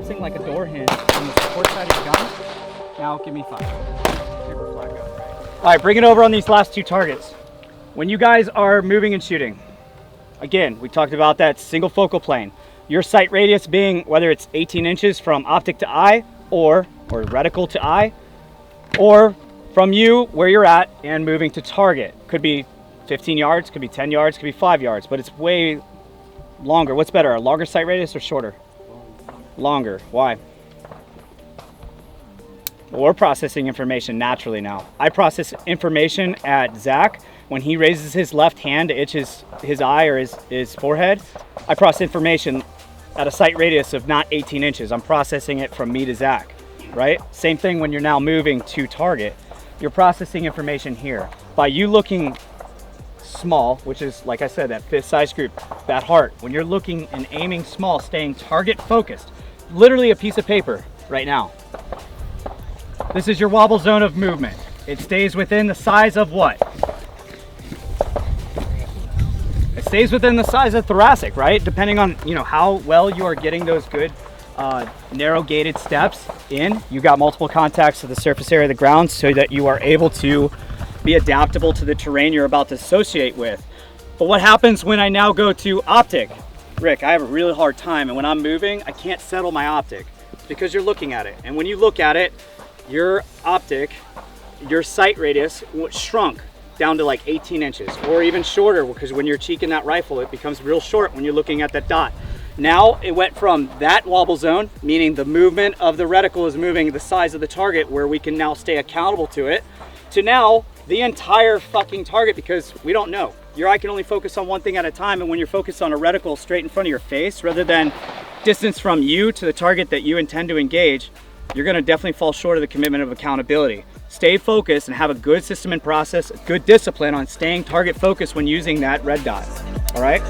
collapsing like a door hinge on the support side of your gun. Now give me 5. Super flat gun. All right, bring it over on these last 2 targets. When you guys are moving and shooting, again, we talked about that single focal plane. Your sight radius being whether it's 18 inches from optic to eye or reticle to eye, or from you where you're at and moving to target. Could be 15 yards, could be 10 yards, could be 5 yards, but it's way longer. What's better, a longer sight radius or shorter? Longer. Why? Well, we're processing information naturally now. I process information at Zach when he raises his left hand to itch his eye or his forehead. I process information at a sight radius of not 18 inches. I'm processing it from me to Zach, right? Same thing when you're now moving to target. You're processing information here. By you looking small, which is, like I said, that 5th size group, that heart, when you're looking and aiming small, staying target focused, literally a piece of paper right now. This is your wobble zone of movement. It stays within the size of what? It stays within the size of thoracic, right? Depending on, how well you are getting those good narrow gated steps in. You got multiple contacts to the surface area of the ground so that you are able to be adaptable to the terrain you're about to associate with. But what happens when I now go to optic? Rick, I have a really hard time, and when I'm moving, I can't settle my optic. It's because you're looking at it. And when you look at it, your optic, your sight radius shrunk down to like 18 inches or even shorter, because when you're cheeking that rifle, it becomes real short when you're looking at that dot. Now it went from that wobble zone, meaning the movement of the reticle is moving the size of the target where we can now stay accountable to it, to now the entire fucking target, because we don't know. Your eye can only focus on one thing at a time, and when you're focused on a reticle straight in front of your face rather than distance from you to the target that you intend to engage, you're gonna definitely fall short of the commitment of accountability. Stay focused and have a good system and process, good discipline on staying target focused when using that red dot, all right?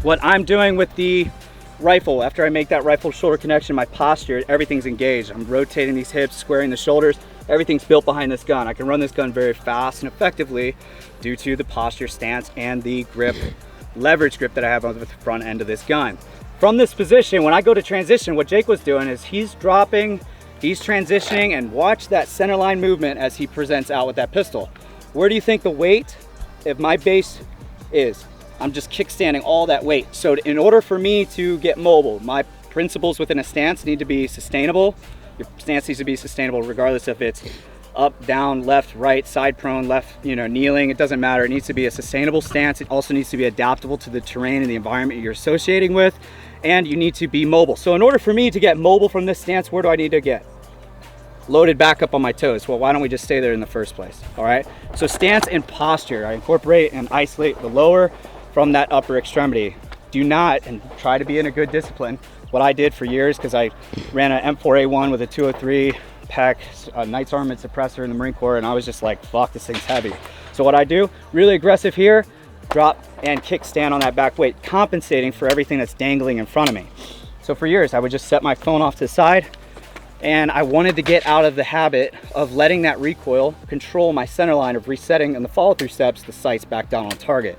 What I'm doing with the rifle, after I make that rifle shoulder connection, my posture, everything's engaged. I'm rotating these hips, squaring the shoulders. Everything's built behind this gun. I can run this gun very fast and effectively due to the posture, stance, and the grip, leverage grip that I have on the front end of this gun. From this position, when I go to transition, what Jake was doing is he's dropping, he's transitioning, and watch that center line movement as he presents out with that pistol. Where do you think the weight of my base is? I'm just kickstanding all that weight. So in order for me to get mobile, my principles within a stance need to be sustainable. Your stance needs to be sustainable regardless if it's up, down, left, right, side prone, left, kneeling, it doesn't matter. It needs to be a sustainable stance. It also needs to be adaptable to the terrain and the environment you're associating with, and you need to be mobile. So in order for me to get mobile from this stance, where do I need to get? Loaded back up on my toes. Well, why don't we just stay there in the first place? All right, so stance and posture, I incorporate and isolate the lower from that upper extremity. Do not, and try to be in a good discipline. What I did for years, because I ran an M4A1 with a 203 PEC, Knight's Armament suppressor in the Marine Corps, and I was just like, fuck, this thing's heavy. So what I do, really aggressive here, drop and kickstand on that back weight, compensating for everything that's dangling in front of me. So for years, I would just set my phone off to the side, and I wanted to get out of the habit of letting that recoil control my center line of resetting and the follow-through steps, the sights back down on target.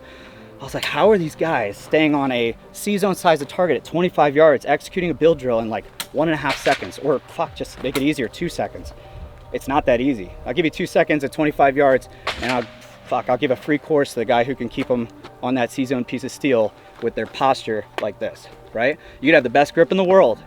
I was like, how are these guys staying on a C-zone size of target at 25 yards, executing a build drill in like 1.5 seconds, or fuck, just make it easier, 2 seconds. It's not that easy. I'll give you 2 seconds at 25 yards, and I'll give a free course to the guy who can keep them on that C-zone piece of steel with their posture like this, right? You could have the best grip in the world.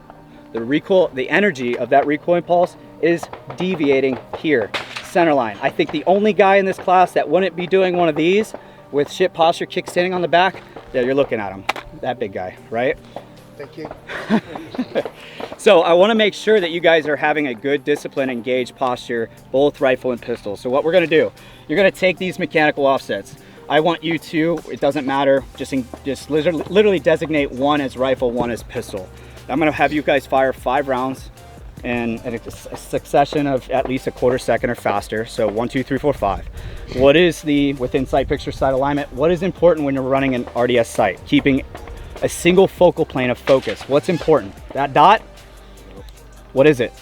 The recoil, the energy of that recoil impulse is deviating here, center line. I think the only guy in this class that wouldn't be doing one of these with shit posture, kickstanding on the back, yeah, you're looking at him, that big guy, right? Thank you. So I want to make sure that you guys are having a good discipline, engaged posture, both rifle and pistol. So what we're going to do, you're going to take these mechanical offsets. I want you to, it doesn't matter, just literally designate one as rifle, one as pistol. I'm going to have you guys fire 5 rounds in a succession of at least a quarter second or faster. So 1, 2, 3, 4, 5. What is the within sight picture sight alignment? What is important when you're running an RDS sight? Keeping a single focal plane of focus. What's important? That dot? What is it?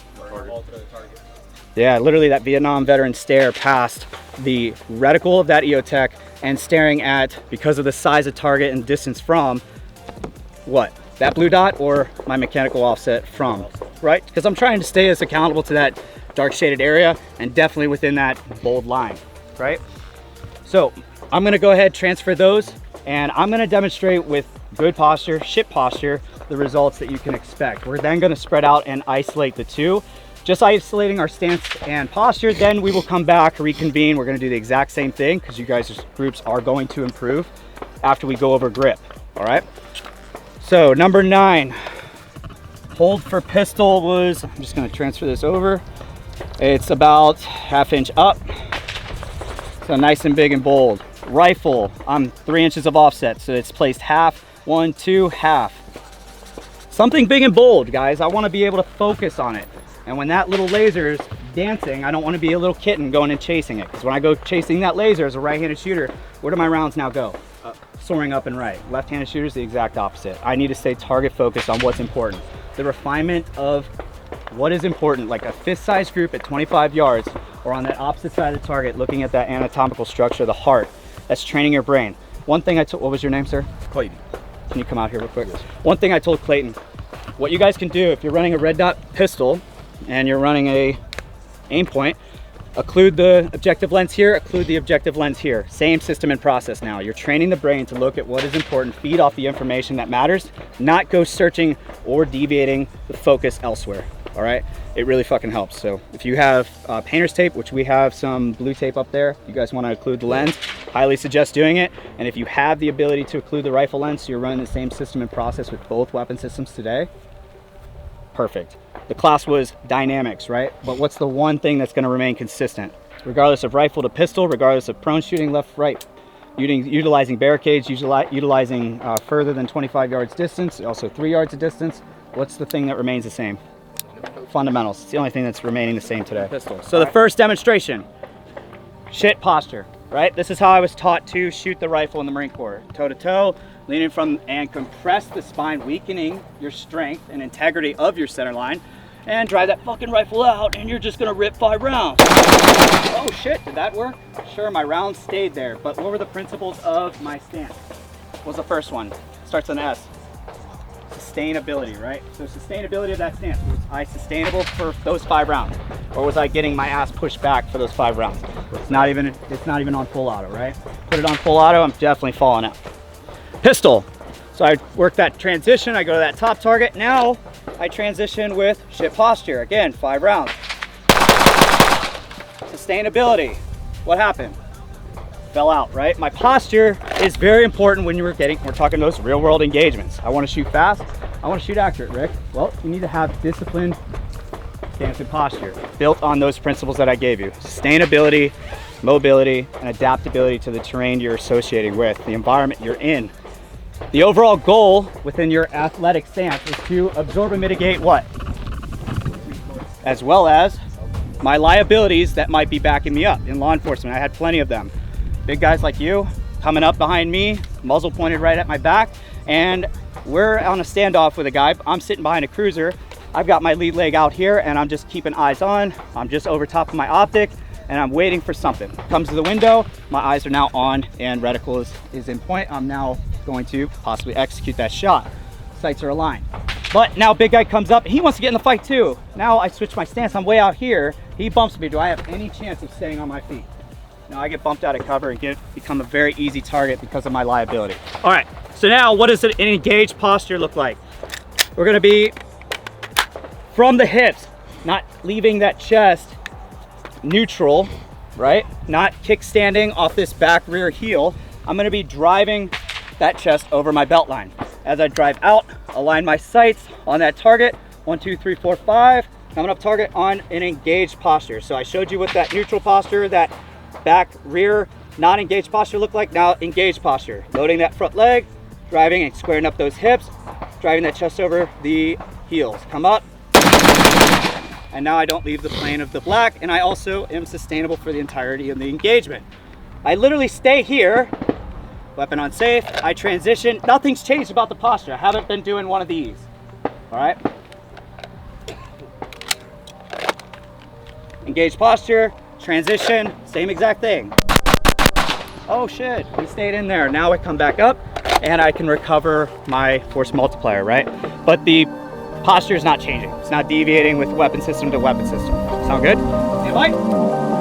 Yeah, literally that Vietnam veteran stare past the reticle of that EOTech and staring at, because of the size of target and distance from, what? That blue dot or my mechanical offset from, right? Because I'm trying to stay as accountable to that dark shaded area and definitely within that bold line, right? So I'm gonna go ahead, transfer those, and I'm gonna demonstrate with good posture, shit posture, the results that you can expect. We're then gonna spread out and isolate the two, just isolating our stance and posture. Then we will come back, reconvene. We're gonna do the exact same thing because you guys' groups are going to improve after we go over grip, all right? So number 9, hold for pistol was, I'm just gonna transfer this over. It's about 1/2 inch up. So nice and big and bold. Rifle, I'm 3 inches of offset. So it's placed half, 1, 2, half. Something big and bold, guys. I wanna be able to focus on it. And when that little laser is dancing, I don't wanna be a little kitten going and chasing it. Because when I go chasing that laser as a right-handed shooter, where do my rounds now go? Soaring up and right. Left-handed shooter is the exact opposite. I need to stay target focused on what's important. The refinement of what is important, like a fist-sized group at 25 yards, or on that opposite side of the target, looking at that anatomical structure, the heart. That's training your brain. One thing I told, what was your name, sir? Clayton. Can you come out here real quick? Yes. One thing I told Clayton, what you guys can do if you're running a red dot pistol and you're running a aim point, occlude the objective lens here, occlude the objective lens here. Same system and process now. You're training the brain to look at what is important, feed off the information that matters, not go searching or deviating the focus elsewhere, all right? It really fucking helps. So if you have painter's tape, which we have some blue tape up there, you guys wanna occlude the lens, highly suggest doing it. And if you have the ability to occlude the rifle lens, so you're running the same system and process with both weapon systems today, perfect. The class was dynamics, right? But what's the one thing that's going to remain consistent? Regardless of rifle to pistol, regardless of prone shooting, left, right, utilizing barricades, utilizing further than 25 yards distance, also 3 yards of distance, what's the thing that remains the same? Fundamentals. It's the only thing that's remaining the same today. Pistol. So the first demonstration, shit posture, right? This is how I was taught to shoot the rifle in the Marine Corps. Toe to toe, leaning from and compress the spine, weakening your strength and integrity of your center line, and drive that fucking rifle out, and you're just gonna rip 5 rounds. Oh shit, did that work? Sure, my rounds stayed there, but what were the principles of my stance? What was the first one? Starts with an S. Sustainability, right? So sustainability of that stance. Was I sustainable for those 5 rounds? Or was I getting my ass pushed back for those 5 rounds? It's not even on full auto, right? Put it on full auto, I'm definitely falling out. Pistol. So I work that transition, I go to that top target. Now I transition with shit posture. Again, 5 rounds. Sustainability. What happened? Fell out, right? My posture is very important when we're talking those real world engagements. I want to shoot fast, I want to shoot accurate, Rick. Well, you need to have disciplined stance and posture, built on those principles that I gave you. Sustainability, mobility, and adaptability to the terrain you're associating with, the environment you're in. The overall goal within your athletic stance is to absorb and mitigate what? As well as my liabilities that might be backing me up in law enforcement. I had plenty of them. Big guys like you coming up behind me, muzzle pointed right at my back, and we're on a standoff with a guy. I'm sitting behind a cruiser. I've got my lead leg out here and I'm just keeping eyes on. I'm just over top of my optic and I'm waiting for something. Comes to the window, my eyes are now on and reticle is in point. I'm now going to possibly execute that shot. Sights are aligned. But now big guy comes up, he wants to get in the fight too. Now I switch my stance, I'm way out here. He bumps me, do I have any chance of staying on my feet? Now I get bumped out of cover and become a very easy target because of my liability. All right, so now what does an engaged posture look like? We're gonna be from the hips, not leaving that chest neutral, right? Not kickstanding off this back rear heel. I'm gonna be driving that chest over my belt line. As I drive out, align my sights on that target. 1, 2, 3, 4, 5. Coming up target on an engaged posture. So I showed you what that neutral posture, that back rear not engaged posture looked like. Now engaged posture, loading that front leg, driving and squaring up those hips, driving that chest over the heels. Come up, and now I don't leave the plane of the black, and I also am sustainable for the entirety of the engagement. I literally stay here, weapon on safe, I transition. Nothing's changed about the posture. I haven't been doing one of these. All right. Engage posture, transition, same exact thing. Oh shit, we stayed in there. Now I come back up and I can recover my force multiplier, right? But the posture is not changing. It's not deviating with weapon system to weapon system. Sound good? Stand by.